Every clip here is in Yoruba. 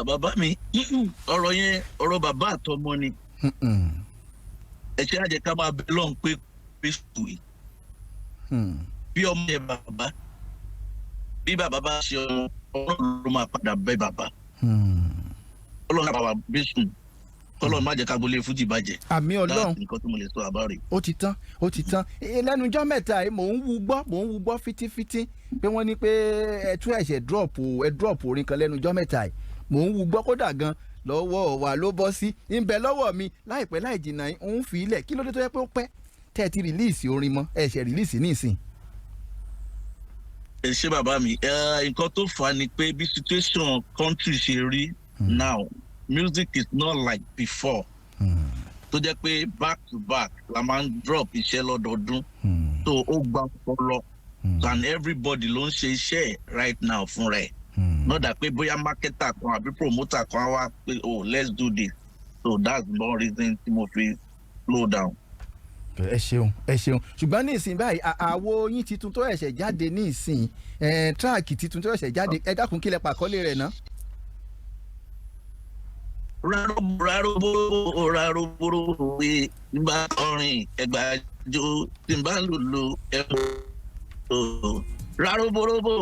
Bàbá mi, ọ̀rọ̀ bàbá àtọmọ ni. Ẹ ṣe àjẹ́ ká máa bẹ lọ́hùn pé sùn yìí. Bí ọmọ yẹn bàbá, bí bàbá bá ṣe ọmọ ló máa padà bẹ bàbá. Ọlọ́run àbàbà bí sùn. Ọlọ́run má jẹ́ ká gbolé fújì bàjẹ́. Àmì Ọlọ́run. Nǹkan tó mo lè sọ àbá rẹ̀. Ó ti tán. Lẹ́nujọ́ mẹ́ta yìí mò ń wú gbọ́ fitifiti pé wọ́n ní pé ẹ tún ẹ̀ṣẹ̀ drop orin kan lẹ́nujọ́ mẹ́ta yìí. Mò ń wú gbọ́ kódà gan lọ́wọ́ wa ló bọ́ sí. ń bẹ lọ́wọ́ mi láìpẹ́ láì jìnnà ń fi ilẹ̀ kí ló dé tó yẹ pé ó pẹ́ tẹ́ ẹ ti rìlíìsì orin mọ́ ẹ̀ṣẹ̀ rìlíìsì nísìn. Ẹ ṣé bàbá mi, nǹkan tó fà á ni pé bí situation country ṣe rí now. Music is not like before. Tó jẹ́ pé back to back la máa ń drop iṣẹ́ lọ́dọọdún. So ó gba ọpọlọ. And everybody ló ń ṣe iṣẹ́ right now fún rẹ̀. Not that pé bóyá marketer kan àbí promoter kan wá pé let's do this. So that's one reason tí mo fi slow down. Ẹ ṣeun ṣùgbọ́n ní ìsìn báyìí àwo yín titun tó ẹ̀ṣẹ̀ jáde ní ìsìn tíráàkì titun tó ẹ̀ṣẹ̀ jáde ẹ dákun kílẹ̀ pàkọ́lé rẹ̀ ná. Rárúbúrúbú nígbà kọrin ẹgbàájó tí n bá lùlù ẹ̀kọ́. Rárúbúrúbú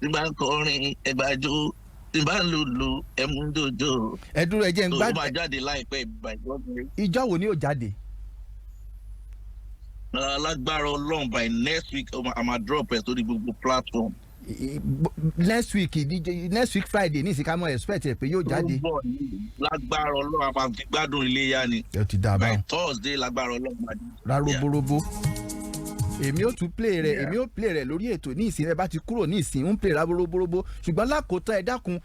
nígbà kọrin ẹgbàájó tí n bá lùlù ẹ̀múdòjò. Ẹ dúró ẹ jẹ́ ń gbádùn. Tó máa jáde láìpẹ́ ìgbàgbọ́. Ìjọ́ wo ni yóò jáde? Lágbára Ọlọ́run by next week I'm a drop ẹ̀ sórí gbogbo platform. Next week Friday ní ìsìnká mọ́ expect ẹ̀ pé yóò jáde. Lágbára Ọlọ́run a máa fi gbádùn iléyá ni. Ẹ ti dá a báwọn. By Thursday lágbára Ọlọ́run. Rárúbúrúbú. Èmi ó tún play rẹ̀ lórí ètò ní ìsìn ẹ bá ti kúrò ní ìsìn ń play rábóróbóróbó ṣùgbọ́n lákòótán ẹ dákun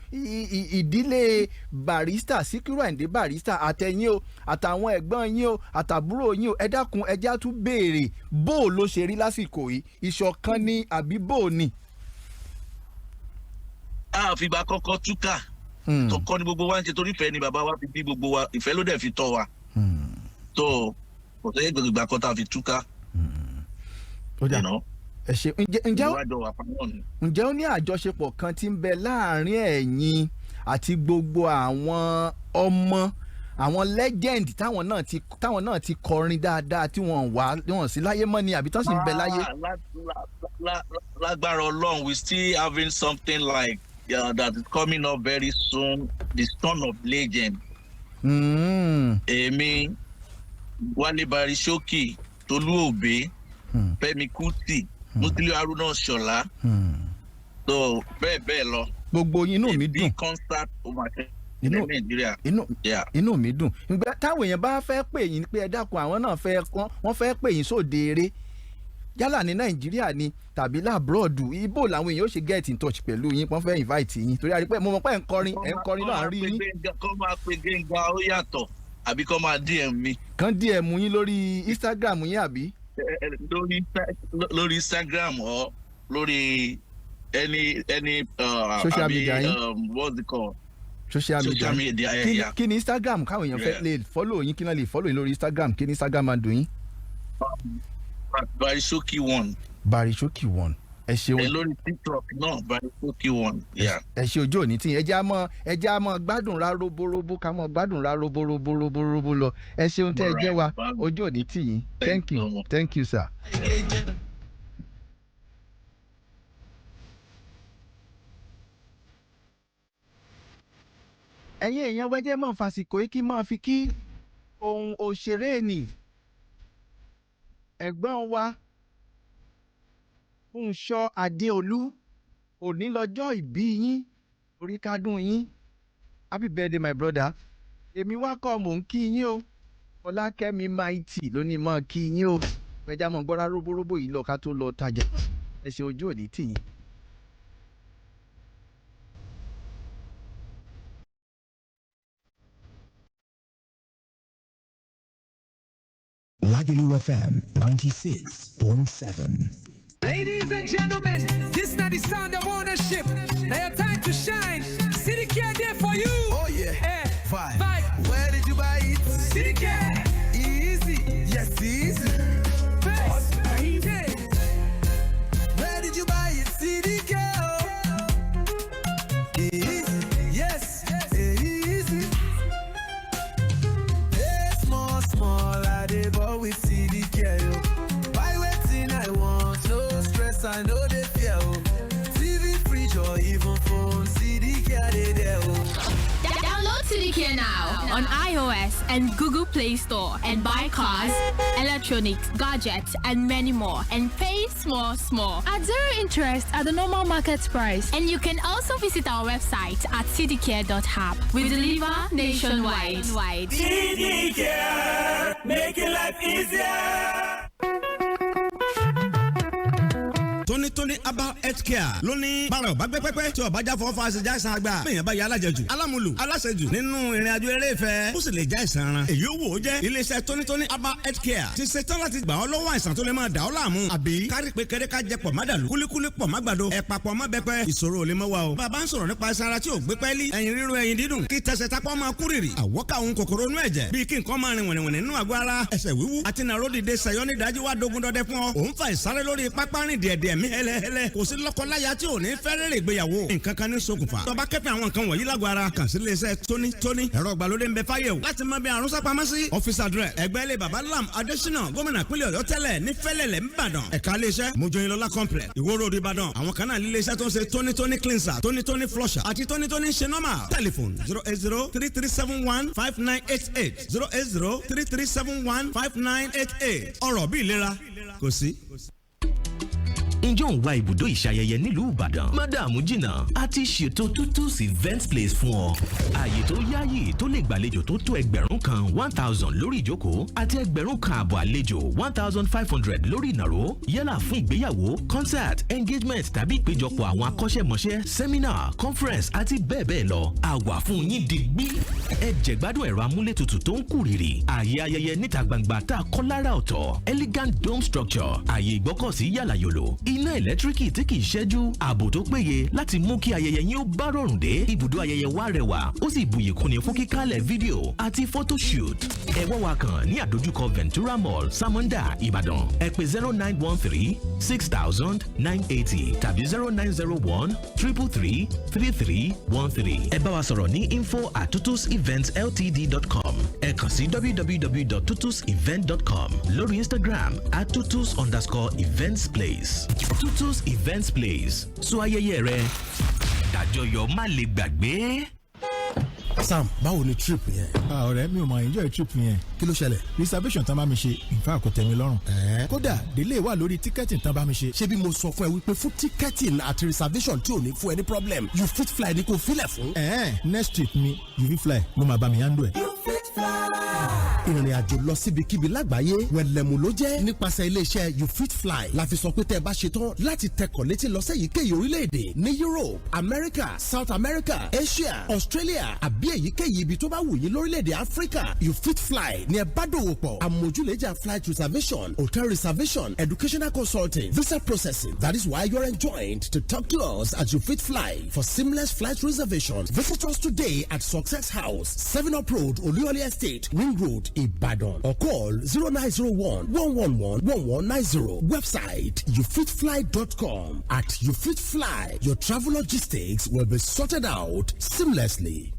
ìdílé Barrister Síkírù Àyìndé Barrister àtẹ̀yìn o àtàwọn ẹ̀gbọ́n yín o àtàbúrò yín o ẹ dákun ẹjá tún béèrè bó ló ṣe rí lásìkò yìí ìṣọ̀kan ni àbí bó ni. A fìgbà kọ́kọ́ túkà tó kọ́ ni gbogbo wa ń ṣe torí ìfẹ́ ni bàbá wa fi bí gbogbo wa ìfẹ́ ló dẹ̀ fi tọ́ wa tó kò sẹ́yìn gbogbo ìgbà kan tá a fi túkà. Ẹ ṣe ǹjẹ́ ó ní àjọṣepọ̀ kan tí ń bẹ láàrin ẹ̀yin àti gbogbo àwọn ọmọ àwọn legend táwọn náà ti kọrin dáadáa tí wọ́n sí láyé mọ́ ni àbí tán sì ń bẹ láyé. Lágbára Ọlọ́run we still having something like that is coming up very soon, the son of legend. Èmi Wálé Barry Showkey Tolú Òbé Fẹ́mi Kuti Musiliu Haruna Ṣọlá so bẹ́ẹ̀ lọ. Gbogbo inú mi dùn. Concert over ní Nàìjíríà. Inú mi dùn. Ìgbà táwọn èèyàn bá fẹ́ pè yín pé ẹ dákun àwọn náà wọ́n fẹ́ pè yín sóde eré yálà ní Nàìjíríà ni tàbí lábúròdù ibo làwọn èèyàn ó ṣe get in touch pẹ̀lú yín wọ́n fẹ́ invite yín torí àrípẹ́ mo mọ̀ pé ẹ̀ ń kọrin náà rí yín. Kọ́ máa pe Gbénga ó yàtọ̀ àbí kọ́ máa DM mi. Kàn DM yín lórí Instagram yín àbí. Lórí Instagram or lórí any social media yín. What's it called? Social media. Kí ni Instagram káwọn èèyàn fẹ́ lè follow yín kí náà lè follow yín lórí Instagram kí ni Instagram máa dùn yín. Barry Showkey 1. Barry Showkey 1. Ẹ ṣeun. Ẹ lórí TikTok náà Barry Showkey 1. Ẹ ṣe ojú òní tí ẹ já mọ́ gbádùn ráróbóróbó ká mọ́ gbádùn ráróbóróbó lọ. Ẹ ṣeun tẹ́ ẹ jẹ́ wa ojú òní tì yín. Thank you sir. Ẹ̀yin èèyàn wẹ́jẹ́ mọ̀ fàsìkò yìí kí máa fi kí ohun òṣèré nì ẹ̀gbọ́n wa Fúnṣọ́ Adéolú òní lọ́jọ́ ìbí yín orí kádùn yín happy birthday my brother èmi wá kọ́ mò ń kí yín o Ọlákẹ́mi Mighty lónìí mọ́ kí yín o ẹja mọ̀ gbọ́ra róbóróbó yìí lọ ká tó lọ tajà ẹ ṣe ojú òní tì yín. Lagelu FM 96.7. Ladies and gentlemen, this is not the sound of ownership. Now your time to shine. City Care there for you. Oh yeah. Vibe. Where did you buy it? City Care. Easy. Yes, easy. Best. I know they fear. TV, fridge, or even phone. CDK, they there. Download CDK now on iOS and Google Play Store and buy cars, electronics, gadgets, and many more. And pay small at zero interest at the normal market price. And you can also visit our website at cdcare.app. We deliver nationwide. CDK, making life easier. Tony about healthcare lóní bára ọba gbẹpẹpẹ tí ọba jáfọ fàṣẹ jáìsàn àgbà bẹ́ẹ̀ bá yà alájẹjù alámúlù aláṣẹjù nínú ìrìnàjò eré ìfẹ́ ó sì lè jáìsàn ara èyí ó wò ó jẹ́ iléeṣẹ́ Tony about healthcare ti ṣe tán láti gbà ọ́ lọ́wọ́ àìsàn tó lè máa dà ọ́ láàmú àbí kárí pé kéré ká jẹ pọ̀ má dàlú kúlíkúlí pọ̀ má gbàdo ẹ̀pà pọ̀ má bẹ́pẹ́ ìṣòro ò lè mọ́ wa o bàbá ń sọ̀rọ̀ nípa iṣan ara tí ò gbé pẹ́ẹ́lí ẹ̀yìn ríro ẹ̀yìn dídùn kí tẹsẹ̀ tápọ̀ máa kúrìrì àwọ̀ká òun kòkòrò inú ẹ̀jẹ̀ bíi kí nǹkan máa rìn wẹ̀nìwẹ̀nì nínú àgọ́ ara ẹsẹ̀ wíwú àti nàró dìde sẹ̀yọ́ ní ìdájí wá dogun dọdẹ fún ọ òun fa ìsáré lórí pápá rìn díẹ̀díẹ̀ mí hẹ́lẹ́hẹ́lẹ́ kò sí lọ́kọláya tí ò ní fẹ́rẹ̀rẹ̀ ìgbéyàwó nǹkan kan ní ṣokùnfà tó bá kẹ́fẹ́ àwọn nǹkan wọ̀nyí lágọ̀ọ́ ara kàn sí iléeṣẹ́ Tony ẹ̀rọ ìgbàlódé ń bẹ fáyé o láti mọ bí àrùn sápamọ́ sí office address ẹgbẹ́ ilé baba lam adésínà gómìnà pínlẹ̀ ọ̀yọ́ tẹ́lẹ̀ ní fẹ́lẹ̀lẹ̀ ńbàdàn ẹ̀ka iléeṣẹ́ mojoyinlọ́lá complex ìwó road ìbàdàn àwọn kan náà iléeṣẹ́ tó ń ṣe Tony cleanser Tony flusher àti Tony ṣe normal telephone 08033715988 08033715988 ọ̀rọ̀ bí ìlera kò sí. Ǹjọ́ ń wá ibùdó ìṣayẹyẹ nílùú Ìbàdàn? Má dààmú jìnnà, a ti ṣètò Tutus Event Place fún ọ. Ààyè tó yáàyè tó lè gbàlejò tó tó 1,000 lórí ìjókòó àti 1,500 àlejò 1,500 lórí ìnàró. Yálà fún ìgbéyàwó, concert, engagement tàbí ìpéjọpọ̀ àwọn akọ́ṣẹ́mọṣẹ́, seminar, conference àti bẹ́ẹ̀ bẹ́ẹ̀ lọ. A wà fún yín digbí. Ẹ jẹ̀gbádùn ẹ̀rọ amúlétutù tó ń kúrìrì. Ààyè ayẹyẹ níta gbangba tá a kọ́ lára ọ̀tọ̀. Elegant dome structure. Ààyè ìgbọ́kọ̀sí yàlà yòlò. Iná ẹ̀lẹ́tíríkì tí kìí ṣẹ́jú, ààbò tó péye láti mú kí ayẹyẹ yín ó bá rọrùn dé. Ibùdó ayẹyẹ wa rẹwà, ó sì buyì kúnni fún kíkálẹ̀ fídíò àti photoshoot. Ẹ wá wa kàn ní àdójúkọ Ventura Mall, Samonda, Ìbàdàn. Ẹ pè 0913-6000-980 tàbí 0901-333-3313. Ẹ bá wa sọ̀rọ̀ ní info@tutuseventltd.com. Ẹ kàn sí www.tutusevent.com lórí Instagram @tutus_eventsplace. Tutus Events Place. So ayẹyẹ rẹ dàjọyọ̀ má lè gbàgbé. Sam, báwo ni trip yẹn? Ọ̀rẹ́ mi ò máa enjoy trip yẹn. Kí ló ṣẹlẹ̀? Reservation tán bá mi ṣe, in fact kò tẹ́ mi lọ́rùn. Kódà delay wà lórí ticketing tán bá mi ṣe. Ṣé bí mo sọ fún ẹ wípé fún ticketing àti reservation tí ò ní fún ẹ ní problem, you fit fly ní kò filẹ̀ fún. Next trip mi, you fit fly, mo máa bá mi handle ẹ̀. You fit fly. Ìrìn àjò lọ síbikíbi lágbàáyé wẹ̀lẹ̀mú ló jẹ́ nípasẹ̀ iléeṣẹ́ You Fit Fly. La fi sọ pé tẹ́ ẹ bá ṣe tán láti tẹkọ̀ létí lọ sẹ́yìnkéyìí orílẹ̀-èdè ní Europe, America, South America, Asia, Australia àbí èyíkéyìí ibi tó bá wù yín lórílẹ̀-èdè Africa. You Fit Fly ní ẹ bá dòwò pọ̀. Àmójúlẹ̀jà flight reservation, hotel reservation, educational consulting, visa processing. That is why you're enjoined to talk to us at You Fit Fly for seamless flight reservations. Visit us today at Success House, 7 Up Road, Oluyole Estate, Ring Road, Ibadan, or call 0901-111-1190. Website youfitfly.com. At You Fit Fly, your travel logistics will be sorted out seamlessly.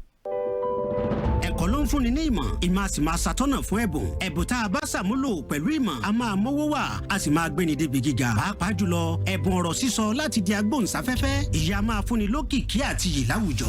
Ẹ̀kọ́ ló ń fúnni ní ìmọ̀ a sì máa ṣàtọ́nà fún ẹ̀bùn tá a bá ṣàmúlò pẹ̀lú ìmọ̀ a máa mówó wá a sì máa gbéni débi gíga pàápàá jùlọ ẹ̀bùn ọ̀rọ̀ sísọ láti di agbóhùnsáfẹ́fẹ́ ìyá máa fúnni lókìkí àti yìí láwùjọ.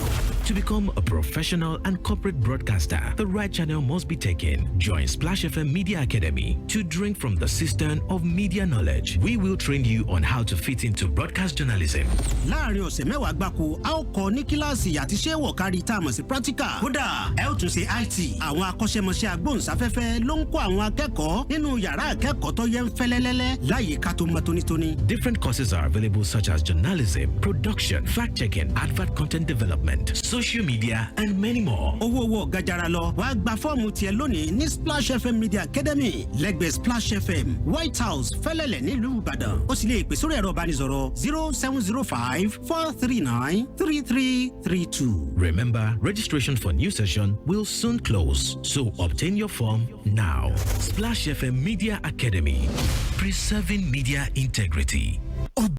To become a professional and corporate broadcaster, the right channel must be taken. Join Splash FM Media Academy to drink from the cistern of media knowledge. We will train you on how to fit into broadcast journalism. Láàárín ọ̀sẹ̀ mẹ́wàá gbáko a ó kọ́ ní kíláàsì àti ṣé wọ̀kárí tá a mọ̀ sí practical. Kódà ẹ ó tún ṣe IT. Àwọn akọ́ṣẹ́mọṣẹ́ agbóhùnsáfẹ́fẹ́ ló ń kọ́ àwọn akẹ́kọ̀ọ́ nínú yàrá akẹ́kọ̀ọ́ tó yẹ ń fẹ́lẹ́lẹ́lẹ́ láyìíká tó mọ́ tónítóní. Different courses are available such as journalism, production, fact-checking, advert content development, social media, and many more. Owó gajara lọ wàá gba fọ́ọ̀mù tiẹ̀ lónìí ní Splash FM Media Academy lẹ́gbẹ̀ẹ́ Splash FM White House Fẹ́lẹ́lẹ̀ nílùú Ìbàdàn. Ó sì lè pè sórí ẹ̀rọ ìbánisọ̀rọ̀ 0705-439-3332. Remember, registration for new session will soon close, so obtain your form now. Splash FM Media Academy, preserving media integrity.